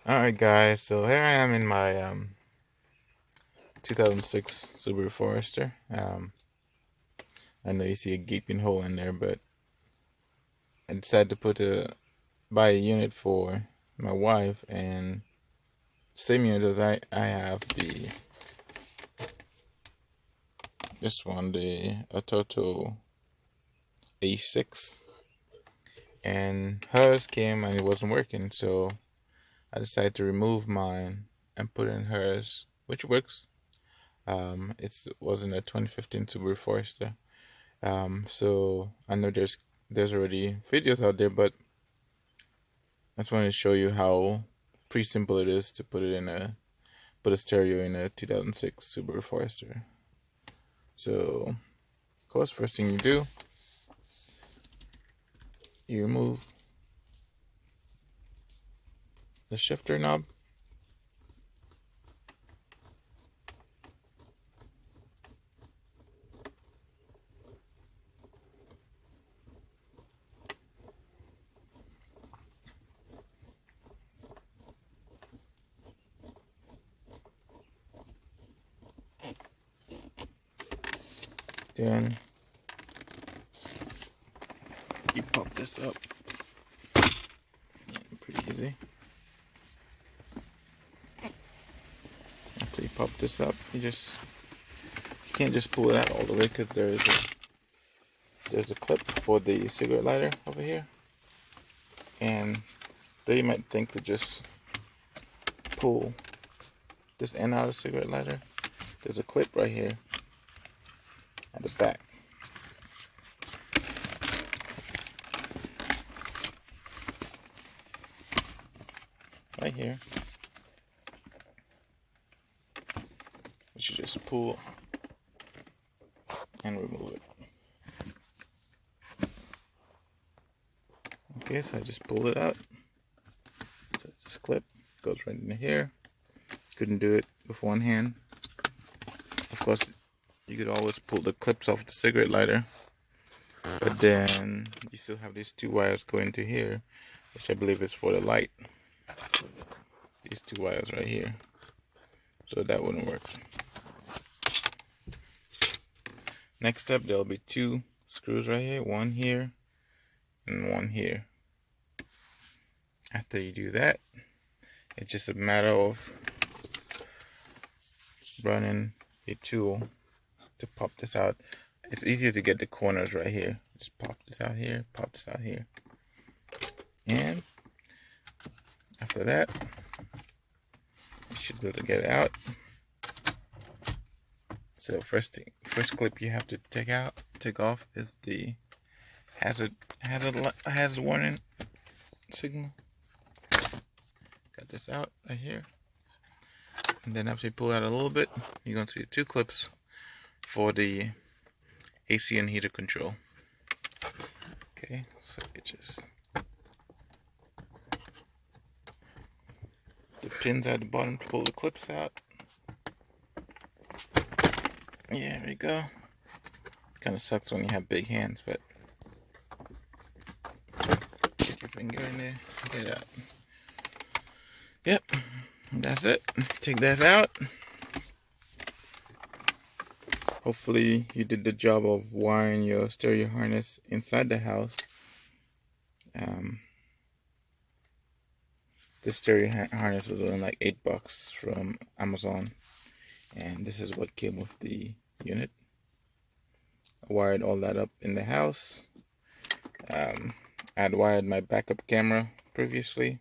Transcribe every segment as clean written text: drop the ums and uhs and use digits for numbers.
Alright guys, so here I am in my 2006 Subaru Forester. I know you see a gaping hole in there, but I decided to buy a unit for my wife, and same unit as I have this one, the Atoto A6, and hers came and it wasn't working, so I decided to remove mine and put in hers, which works. It wasn't a 2015 Subaru Forester. So I know there's already videos out there, but I just wanted to show you how pretty simple it is to put a stereo in a 2006 Subaru Forester. So, of course, first thing you do, you remove the shifter knob. Then you pop this up. Pretty easy. After you pop this up, you can't just pull it out all the way, because there's a clip for the cigarette lighter over here, and though you might think to just pull this end out of the cigarette lighter, there's a clip right here at the back. Right here. You should just pull and remove it. Okay, so I just pulled it out. So this clip goes right in here. Couldn't do it with one hand. Of course, you could always pull the clips off the cigarette lighter, but then you still have these two wires going to here, which I believe is for the light. These two wires right here. So that wouldn't work. Next up, there'll be two screws right here, one here and one here. After you do that, it's just a matter of running a tool to pop this out. It's easier to get the corners right here. Just pop this out here, pop this out here. And after that, you should be able to get it out. So first clip you have to take off is the hazard warning signal. Got this out right here. And then after you pull out a little bit, you're going to see two clips for the AC and heater control. Okay, so it just, the pins at the bottom to pull the clips out. Yeah, there we go. Kind of sucks when you have big hands, but get your finger in there, get it out. Yep, that's it. Take that out. Hopefully you did the job of wiring your stereo harness inside the house. This stereo harness was only like $8 from Amazon, and this is what came with the unit. I wired all that up in the house. I had wired my backup camera previously,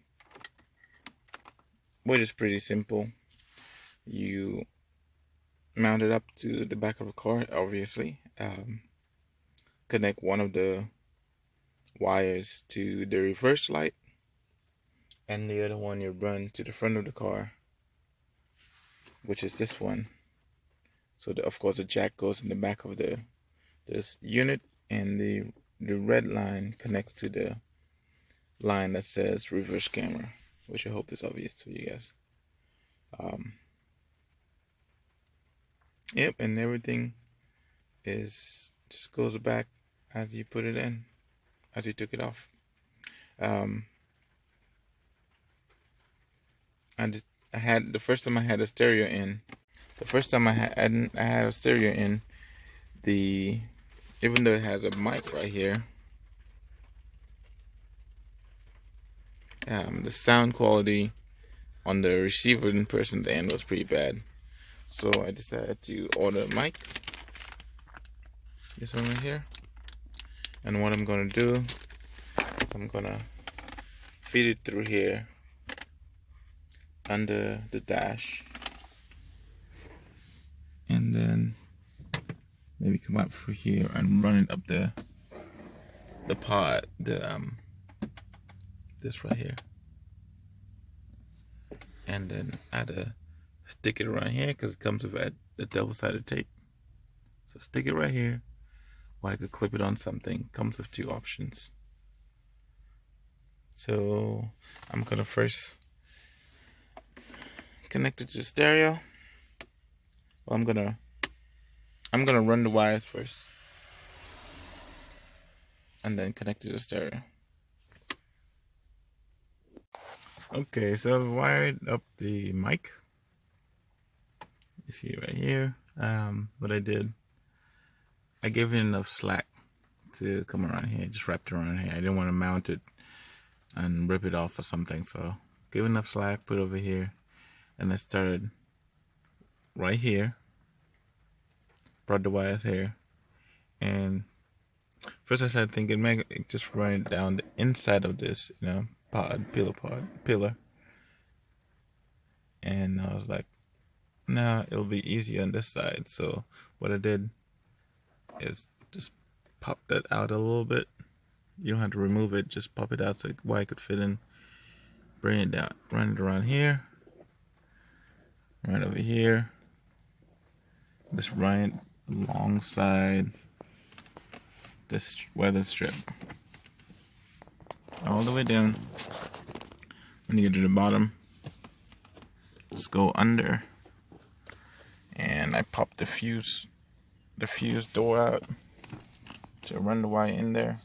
which is pretty simple. You mount it up to the back of the car, obviously. Connect one of the wires to the reverse light, and the other one you run to the front of the car, which is this one. So of course the jack goes in the back of this unit, and the red line connects to the line that says reverse camera, which I hope is obvious to you guys. Yep, and everything just goes back as you put it in, as you took it off. I had the first time I had a stereo in. The first time I had a stereo in, the even though it has a mic right here, the sound quality on the receiver in person end was pretty bad. So I decided to order a mic. This one right here. And what I'm gonna do is I'm gonna feed it through here under the dash, and then maybe come up through here and run it up the pod, this right here, and then stick it around here because it comes with the double-sided tape. So stick it right here, or I could clip it on something. Comes with two options. So I'm gonna first connect it to the stereo. Well, I'm gonna run the wires first, and then connect it to the stereo. Okay, so I've wired up the mic. You see it right here. What I did, I gave it enough slack to come around here. Just wrapped it around here. I didn't want to mount it and rip it off or something, so give it enough slack, put it over here, and I started right here. Brought the wires here, and first I started thinking, maybe just run it down the inside of this, pillar. And I was like, nah, it'll be easy on this side. So what I did is just pop that out a little bit. You don't have to remove it, just pop it out so wire could fit in. Bring it down, run it around here, right over here. Just run it alongside this weather strip all the way down. When you get to the bottom, just go under, and I popped the fuse door out to run the wire in there.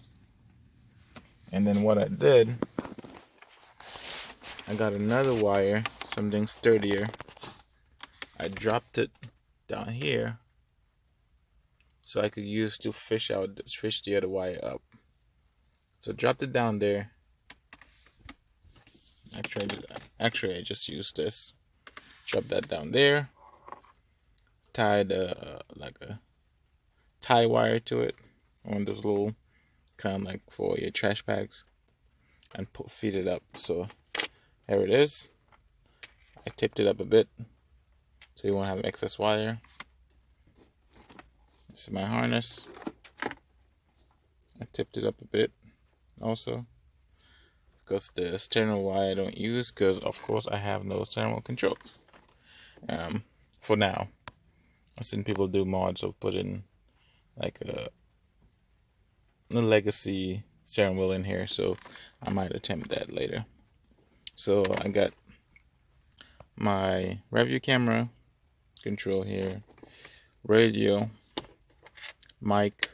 And then what I did, I got another wire, something sturdier. I dropped it down here so I could use to fish the other wire up. So dropped it down there. Actually I just used this. Drop that down there. Tied like a tie wire to it, one of those little kind of like for your trash bags, and feed it up. So here it is. I tipped it up a bit so you won't have excess wire. This is my harness. I tipped it up a bit also because the steering wire I don't use, because of course I have no steering wheel controls for now. I've seen people do mods of putting like a legacy steering wheel in here, so I might attempt that later. So I got my review camera control here, radio, mic,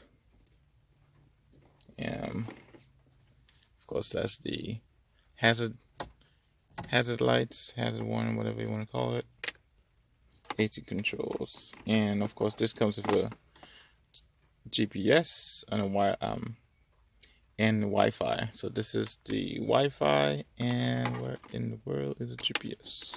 and of course that's the hazard lights, hazard warning, whatever you want to call it, AC controls, and of course this comes with a GPS and and Wi-Fi. So this is the Wi-Fi, and where in the world is a GPS?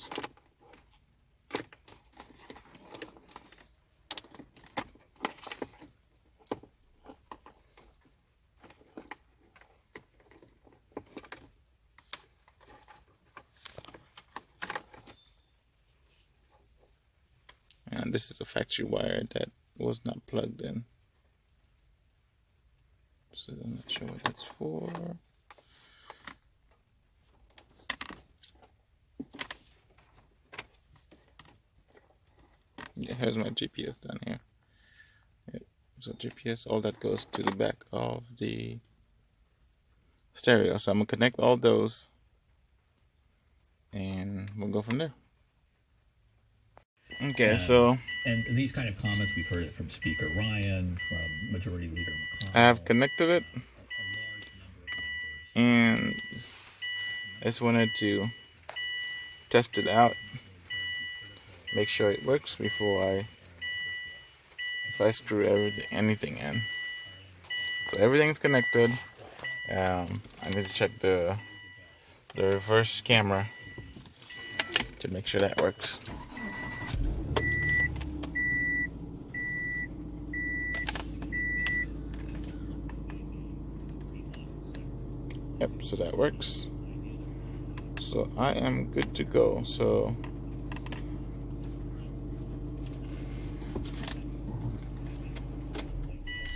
And this is a factory wire that was not plugged in. So I'm not sure what that's for. Yeah, here's my GPS down here. Yep. So GPS, all that goes to the back of the stereo. So I'm gonna connect all those, and we'll go from there. Okay, so and these kind of comments, we've heard it from Speaker Ryan, from Majority Leader McConnell. I have connected it, and I just wanted to test it out, make sure it works before if I screw anything in. So everything's connected. I need to check the reverse camera to make sure that works. Yep, so that works. So I am good to go. So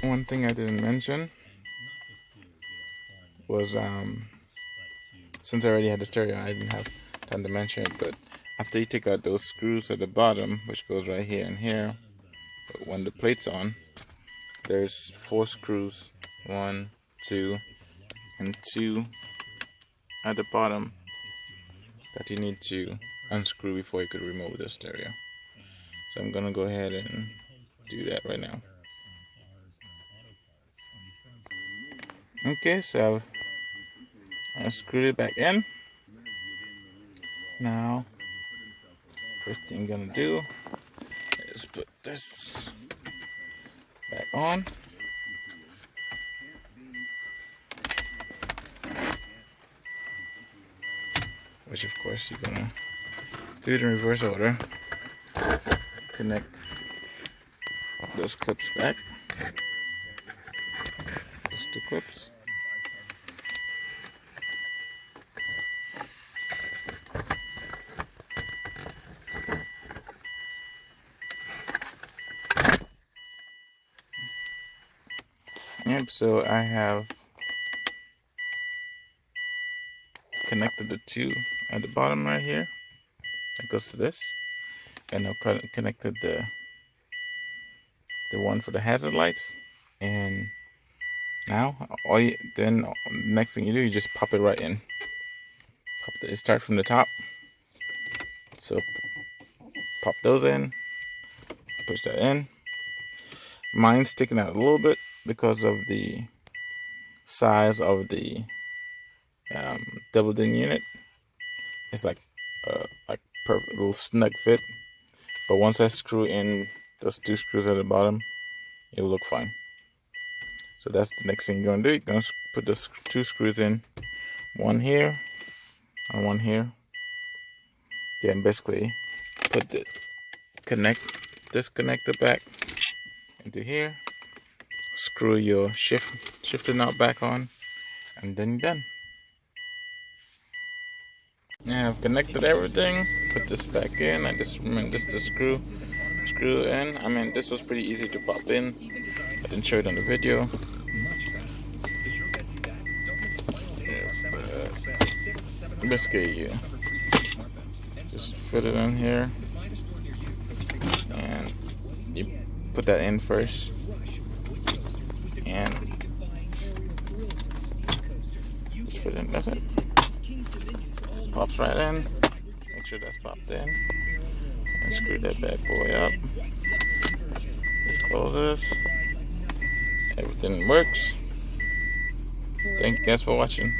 one thing I didn't mention was since I already had the stereo, I didn't have time to mention it, but after you take out those screws at the bottom, which goes right here and here, but when the plate's on, there's 4 screws, 1, 2, and 2 at the bottom that you need to unscrew before you could remove the stereo. So I'm gonna go ahead and do that right now. Okay, so I screwed it back in. Now, first thing I'm gonna do is put this back on. Which of course you're gonna do it in reverse order. Connect those clips back. Those 2 clips. Yep, so I have connected the 2 at the bottom right here. That goes to this. And I've connected the one for the hazard lights. And now, then next thing you do, you just pop it right in. It starts from the top. So pop those in, push that in. Mine's sticking out a little bit because of the size of the double din unit. It's like perfect little snug fit. But once I screw in those 2 screws at the bottom, it will look fine. So that's the next thing you're gonna do. You're gonna put those 2 screws in, one here and one here. Then basically put this connector back into here. Screw your shifter knob back on, and then you're done. Now I've connected everything. Put this back in. I just remember this to screw in. I mean, this was pretty easy to pop in. I didn't show it on the video. Basically, you just fit it in here, and you put that in first, and just fit in. That's it. Just pops right in. Make sure that's popped in, and screw that bad boy up. This closes. Everything works. Thank you guys for watching.